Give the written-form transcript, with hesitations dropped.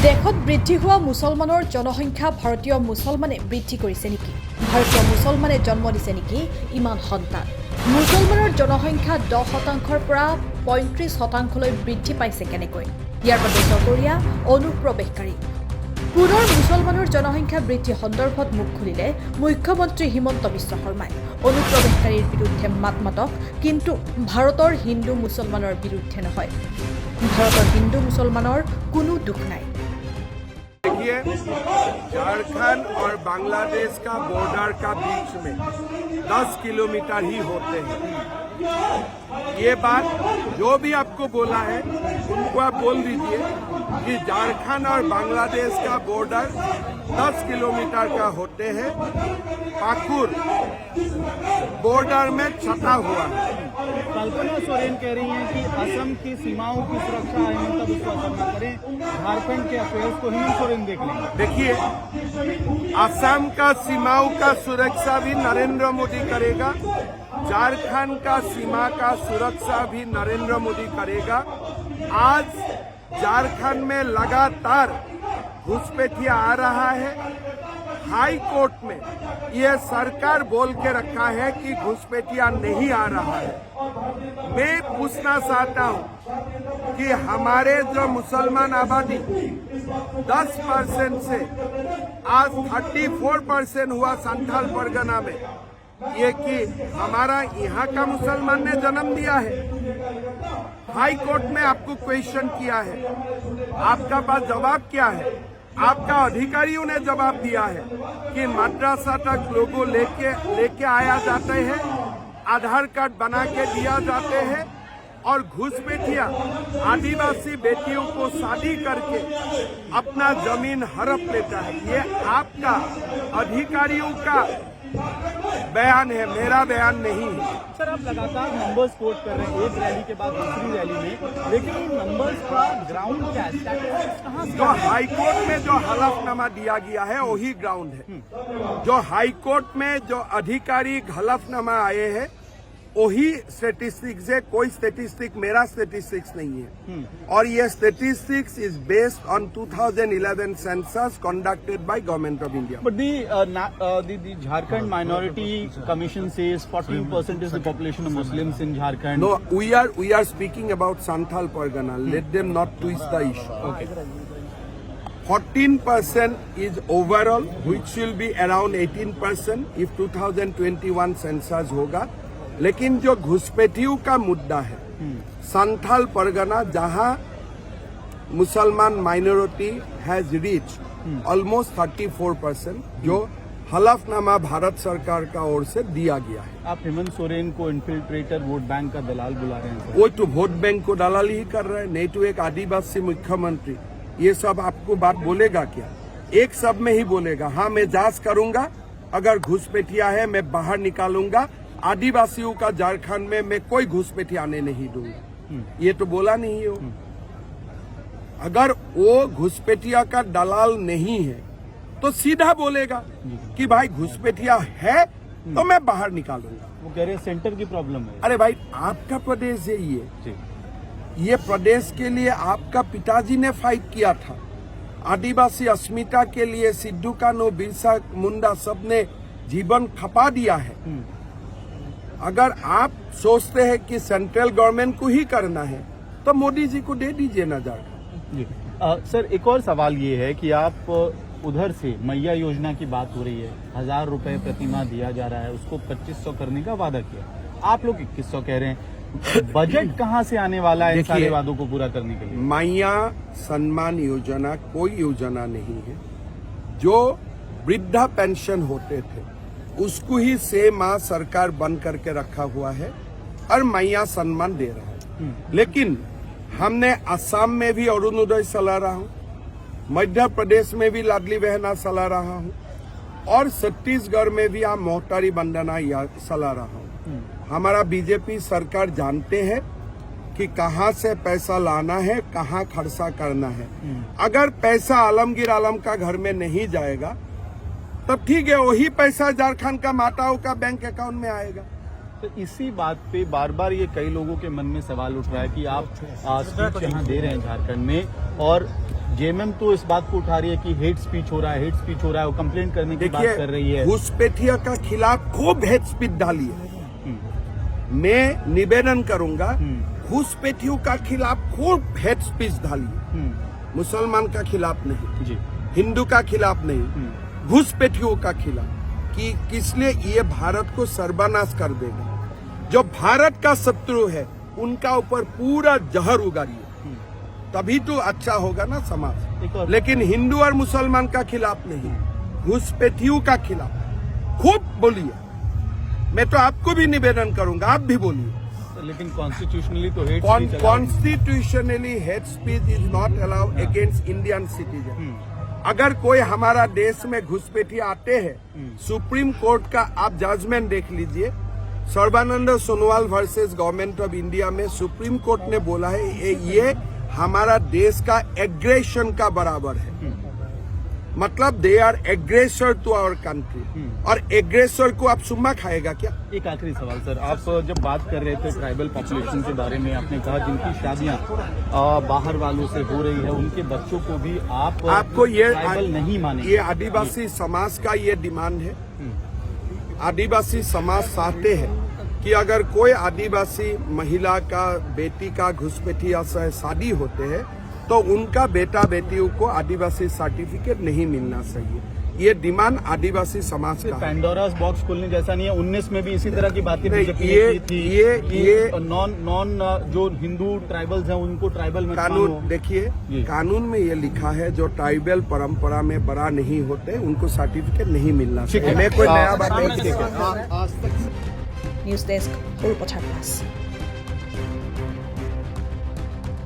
দেশত বৃদ্ধি হোৱা মুছলমানৰ জনসংখ্যা ভাৰতীয় মুছলমানে বৃদ্ধি কৰিছে নেকি? ভাৰতীয় মুছলমানে জন্ম দিছে নেকি ইমান সন্তান? মুছলমানৰ জনসংখ্যা 10%ৰ পৰা 35%লৈ বৃদ্ধি পাইছে কেনেকৈ? ইয়াৰ বাবে জগৰীয়া অনুপ্ৰৱেশকাৰী। পুনৰ মুছলমানৰ জনসংখ্যা বৃদ্ধি সন্দৰ্ভত মুখ খুলিলে মুখ্যমন্ত্ৰী হিমন্ত বিশ্ব শৰ্মাই। অনুপ্ৰৱেশকাৰীৰ বিৰুদ্ধে মাত মাতক, কিন্তু ভাৰতৰ হিন্দু মুছলমানৰ বিৰুদ্ধে নহয়। ভাৰতৰ হিন্দু মুছলমানৰ কোনো দুখ নাই। देखिए, झारखंड और बांग्लादेश का बॉर्डर का बीच में 10 किलोमीटर ही होते हैं। ये बात जो भी आपको बोला है उनको आप बोल दीजिए कि झारखंड और बांग्लादेश का बॉर्डर 10 किलोमीटर का होते हैं। पाकुर बॉर्डर में छटा हुआ है। कल्पना सोरेन कह रही हैं कि असम की सीमाओं की सुरक्षा हिमंत बिस्व शर्मा करें, झारखंड के अफेयर्स को हेमंत सोरेन देख लेंगे। देखिए, असम का सीमाओं का सुरक्षा भी नरेंद्र मोदी करेगा, झारखंड का सीमा का सुरक्षा भी नरेंद्र मोदी करेगा। आज झारखंड में लगातार घुसपैठिया आ रहा है। हाई कोर्ट में यह सरकार बोल के रखा है कि घुसपैठिया नहीं आ रहा है। मैं पूछना चाहता हूं कि हमारे जो मुसलमान आबादी 10% से आज 34% हुआ संथाल परगना में, ये कि हमारा यहाँ का मुसलमान ने जन्म दिया है। हाई कोर्ट में आपको क्वेश्चन किया है, आपका पास जवाब क्या है? आपका अधिकारियों ने जवाब दिया है कि मद्रासा तक लोगों लेके आया जाते हैं, आधार कार्ड बना के दिया जाते हैं और घुसपैठिया आदिवासी बेटियों को शादी करके अपना जमीन हड़प लेता है। ये आपका अधिकारियों का बयान है, मेरा बयान नहीं है। सर, आप लगातार नंबर्स कोट कर रहे हैं, एक रैली के बाद दूसरी रैली में, लेकिन इन नंबर्स का ग्राउंड क्या है? स्टैटिस्टिक्स कहां से? जो हाईकोर्ट में जो हलफनामा दिया गया है वही ग्राउंड है। जो हाईकोर्ट में जो आधिकारिक हलफनामा आए हैं वही स्टेटिस्टिक्स है। कोई स्टेटिस्टिक मेरा स्टेटिस्टिक्स नहीं है। और ये statistics is based on 2011 census conducted by government of India. But the Jharkhand Minority Commission says 14% is the population of Muslims in Jharkhand. No, we are speaking about Santhal Pargana. Let them not twist the issue. Okay. 14% is overall, which will be around 18% if 2021 census होगा। लेकिन जो घुसपैठियों का मुद्दा है, संथाल परगना जहां मुसलमान minority has reach almost 34%, जो हलफनामा भारत सरकार का ओर से दिया गया है। आप हेमंत सोरेन को इन्फिल्ट्रेटर वोट बैंक का दलाल बुला रहे हैं। वो तो वोट बैंक को दलाली ही कर रहे हैं, नहीं तो एक आदिवासी मुख्यमंत्री ये सब आपको बात बोलेगा क्या? एक सब में ही बोलेगा, हाँ मैं जांच करूंगा, अगर घुसपैठिया है मैं बाहर निकालूंगा, आदिवासियों का झारखंड में मैं कोई घुसपैठी आने नहीं दूंगा। ये तो बोला नहीं हो। अगर वो घुसपैठिया का दलाल नहीं है तो सीधा बोलेगा कि भाई घुसपैठिया है तो मैं बाहर निकालूंगा। वो कह रहे हैं सेंटर की प्रॉब्लम है। अरे भाई, आपका प्रदेश है ये प्रदेश के लिए आपका पिताजी ने फाइट किया था। आदिवासी अस्मिता के लिए सिद्धू कान्हू, बिरसा मुंडा सबने जीवन खपा दिया है। अगर आप सोचते हैं कि सेंट्रल गवर्नमेंट को ही करना है तो मोदी जी को दे दीजिए ना जाकर। सर, एक और सवाल ये है कि आप उधर से मैया योजना की बात हो रही है, 1000 रुपए प्रतिमाह दिया जा रहा है, उसको 2500 करने का वादा किया, आप लोग 2100 कह रहे हैं। बजट कहां से आने वाला है इन सारे वादों को पूरा करने के लिए? मैया सम्मान योजना कोई योजना नहीं है। जो वृद्धा पेंशन होते थे उसको ही 6 माह सरकार बंद करके रखा हुआ है और मैया सम्मान दे रहा है। लेकिन हमने असम में भी अरुणोदय चला रहा हूं, मध्य प्रदेश में भी लाडली बहना चला रहा हूं और छत्तीसगढ़ में भी आप मोहतारी बंदना चला रहा हूं। हमारा बीजेपी सरकार जानते हैं कि कहां से पैसा लाना है, कहां खर्चा करना है। अगर पैसा आलमगीर आलम का घर में नहीं जाएगा तब ठीक है, वही पैसा झारखंड का माताओं का बैंक अकाउंट में आएगा। तो इसी बात पे बार बार ये कई लोगों के मन में सवाल उठ रहा है कि आप स्पीच यहाँ दे रहे हैं झारखंड में और जेएमएम तो इस बात को उठा रही है कि हेट स्पीच हो रहा है, हेट स्पीच हो रहा है, वो कंप्लेंट करने की बात कर रही है। घुसपैठियों का खिलाफ खूब हेट स्पीच डालिए। मैं निवेदन करूंगा, घुसपैठियों का खिलाफ खूब हेट स्पीच डालिए, मुसलमान का खिलाफ नहीं जी, हिंदू का खिलाफ नहीं, घुसपैठियों का खिलाफ, कि किसलिए ये भारत को सर्वनाश कर देगा। जो भारत का शत्रु है उनका ऊपर पूरा जहर उगाड़िए, तभी तो अच्छा होगा ना समाज। लेकिन हिंदू और मुसलमान का खिलाफ नहीं, घुसपैठियों का खिलाफ खूब बोलिए। मैं तो आपको भी निवेदन करूंगा, आप भी बोलिए। लेकिन कॉन्स्टिट्यूशनली तो hate constitutionally hate speech is not allowed against Indian citizen. अगर कोई हमारा देश में घुसपैठिया आते हैं, सुप्रीम कोर्ट का आप जजमेंट देख लीजिए, Sarbananda Sonowal versus government of India में सुप्रीम कोर्ट ने बोला है ये हमारा देश का एग्रेशन का बराबर है। मतलब they are aggressor to our country, और एग्रेसर को आप सुम्मा खाएगा क्या? एक आखिरी सवाल सर, आप जब बात कर रहे थे ट्राइबल पॉपुलेशन के बारे में, आपने कहा जिनकी शादियां बाहर वालों से हो रही है उनके बच्चों को भी आपको ये ट्राइबल नहीं माने। ये आदिवासी समाज का ये डिमांड है। आदिवासी समाज चाहते हैं कि अगर कोई आदिवासी महिला का बेटी का घुसपैठिया से शादी होते हैं तो उनका बेटा बेटियों को आदिवासी सर्टिफिकेट नहीं मिलना चाहिए। ये डिमांड आदिवासी समाज का। पैंडोरास बॉक्स खोलने जैसा नहीं है। 19 में भी इसी तरह की बातें ये नॉन जो हिंदू ट्राइबल्स हैं उनको ट्राइबल में कानून देखिए, कानून में ये लिखा है जो ट्राइबल परंपरा में बड़ा नहीं होते उनको सर्टिफिकेट नहीं मिलना चाहिए। मैं कोई नया बात नहीं। न्यूज डेस्क, पूर्व 50+।